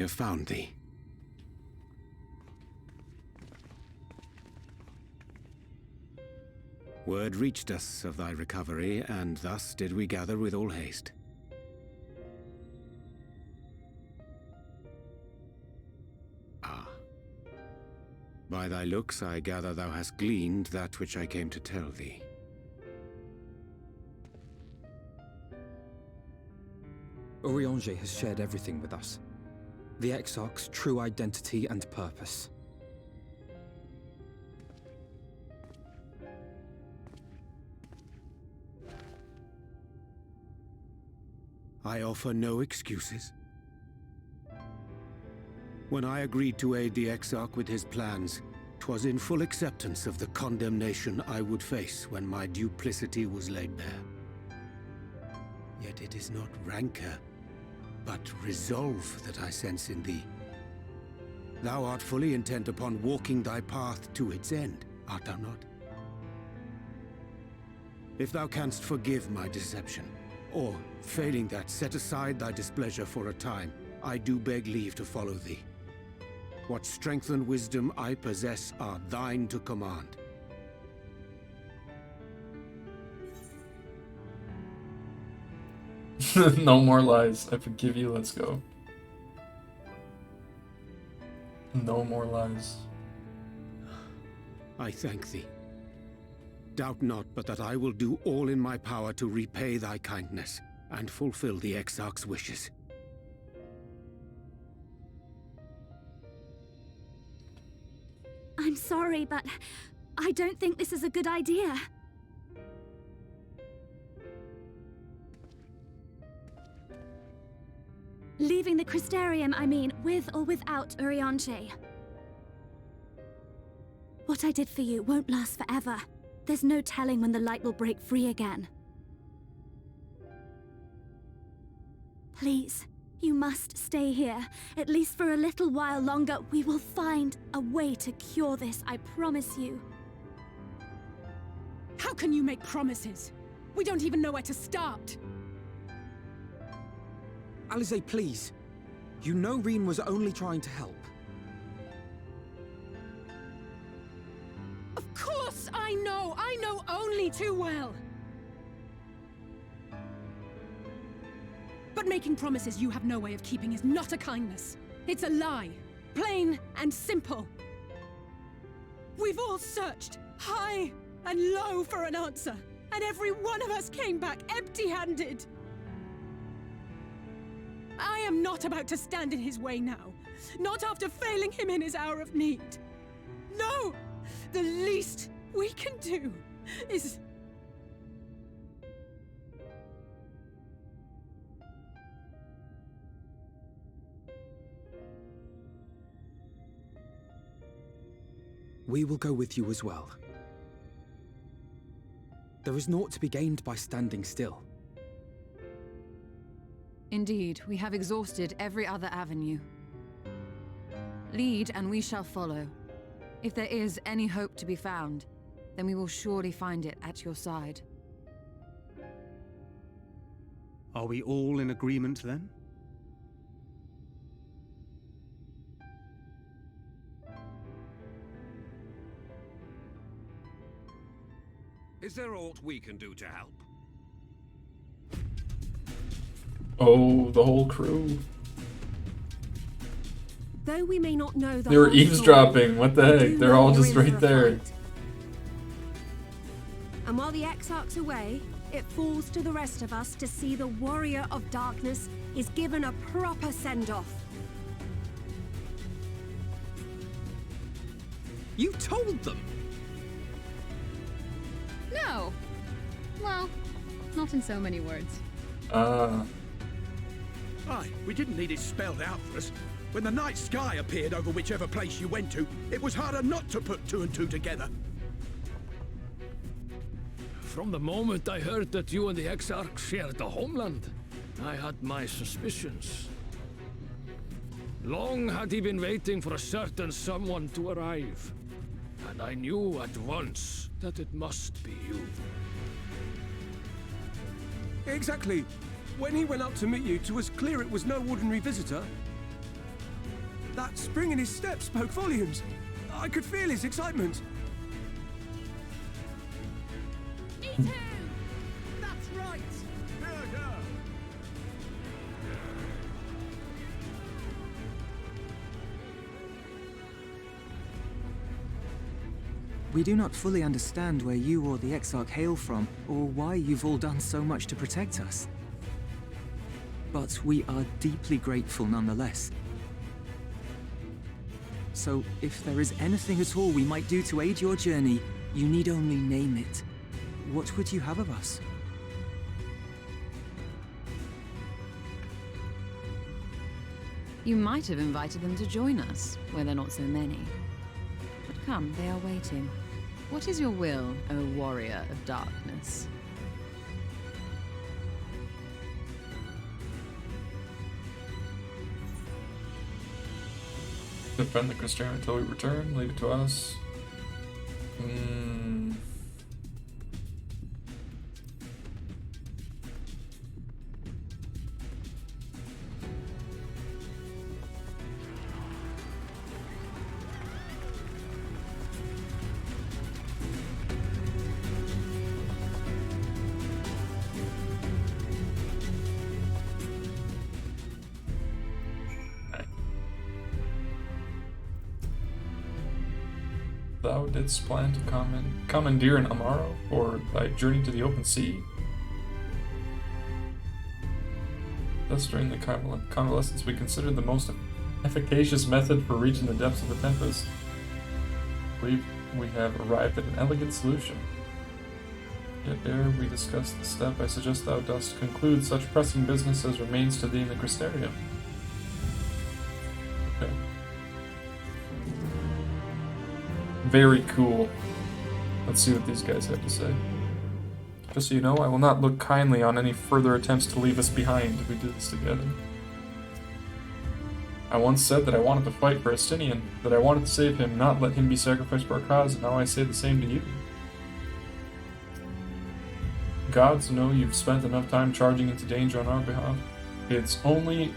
have found thee. Word reached us of thy recovery, and thus did we gather with all haste. Ah. By thy looks I gather thou hast gleaned that which I came to tell thee. Urianger has shared everything with us. The Exarch's true identity and purpose. I offer no excuses. When I agreed to aid the Exarch with his plans, 'twas in full acceptance of the condemnation I would face when my duplicity was laid bare. Yet it is not rancor, but resolve that I sense in thee. Thou art fully intent upon walking thy path to its end, art thou not? If thou canst forgive my deception, or, failing that, set aside thy displeasure for a time, I do beg leave to follow thee. What strength and wisdom I possess are thine to command. No more lies. I forgive you. Let's go. No more lies. I thank thee. Doubt not but that I will do all in my power to repay thy kindness and fulfill the Exarch's wishes. I'm sorry, but I don't think this is a good idea. Leaving the Crystarium, I mean, with or without Urianger. What I did for you won't last forever. There's no telling when the light will break free again. Please, you must stay here. At least for a little while longer. We will find a way to cure this, I promise you. How can you make promises? We don't even know where to start. Alize, please. You know Reen was only trying to help. Of course I know! I know only too well! But making promises you have no way of keeping is not a kindness. It's a lie. Plain and simple. We've all searched high and low for an answer, and every one of us came back empty-handed. I am not about to stand in his way now. Not after failing him in his hour of need. No! The least we can do is... We will go with you as well. There is naught to be gained by standing still. Indeed, we have exhausted every other avenue. Lead, and we shall follow. If there is any hope to be found, then we will surely find it at your side. Are we all in agreement then? Is there aught we can do to help? Oh, the whole crew. Though we may not know the They were whole story, eavesdropping. What the we heck? do They're know all you're just in for right a there. fight. And while the Exarch's away, it falls to the rest of us to see the Warrior of Darkness is given a proper send-off. You told them! No. Well, not in so many words. Aye, we didn't need it spelled out for us. When the night sky appeared over whichever place you went to, it was harder not to put two and two together. From the moment I heard that you and the Exarch shared the homeland, I had my suspicions. Long had he been waiting for a certain someone to arrive, and I knew at once that it must be you. Exactly. When he went up to meet you, 'twas clear it was no ordinary visitor. That spring in his step spoke volumes. I could feel his excitement. Eat him! That's right! We do not fully understand where you or the Exarch hail from, or why you've all done so much to protect us. But we are deeply grateful nonetheless. So, if there is anything at all we might do to aid your journey, you need only name it. What would you have of us? You might have invited them to join us, where there are not so many. But come, they are waiting. What is your will, O warrior of darkness? Defend the Christian until we return. Leave it to us. Thou didst plan to commandeer an Amaro, or thy journey to the open sea? Thus, during the convalescence, we considered the most efficacious method for reaching the depths of the Tempest. We have arrived at an elegant solution. Yet ere we discuss the step, I suggest thou dost conclude such pressing business as remains to thee in the Crystarium. Okay. Very cool. Let's see what these guys have to say. Just so you know, I will not look kindly on any further attempts to leave us behind if we do this together. I once said that I wanted to fight for Estinian, that I wanted to save him, not let him be sacrificed for our cause, and now I say the same to you. Gods know you've spent enough time charging into danger on our behalf. It's only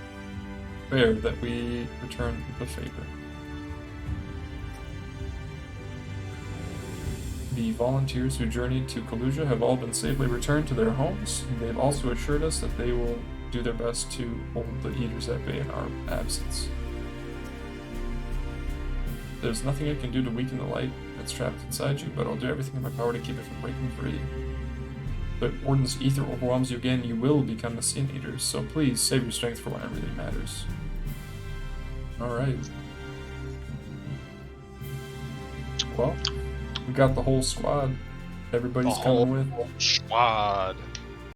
fair that we return the favor. The volunteers who journeyed to Kalusia have all been safely returned to their homes. They've also assured us that they will do their best to hold the Eaters at bay in our absence. There's nothing I can do to weaken the light that's trapped inside you, but I'll do everything in my power to keep it from breaking free. But Warden's ether overwhelms you again, you will become the Sin Eaters, so please save your strength for when it really matters. Alright. Well, we got the whole squad. Everybody's coming with. Squad.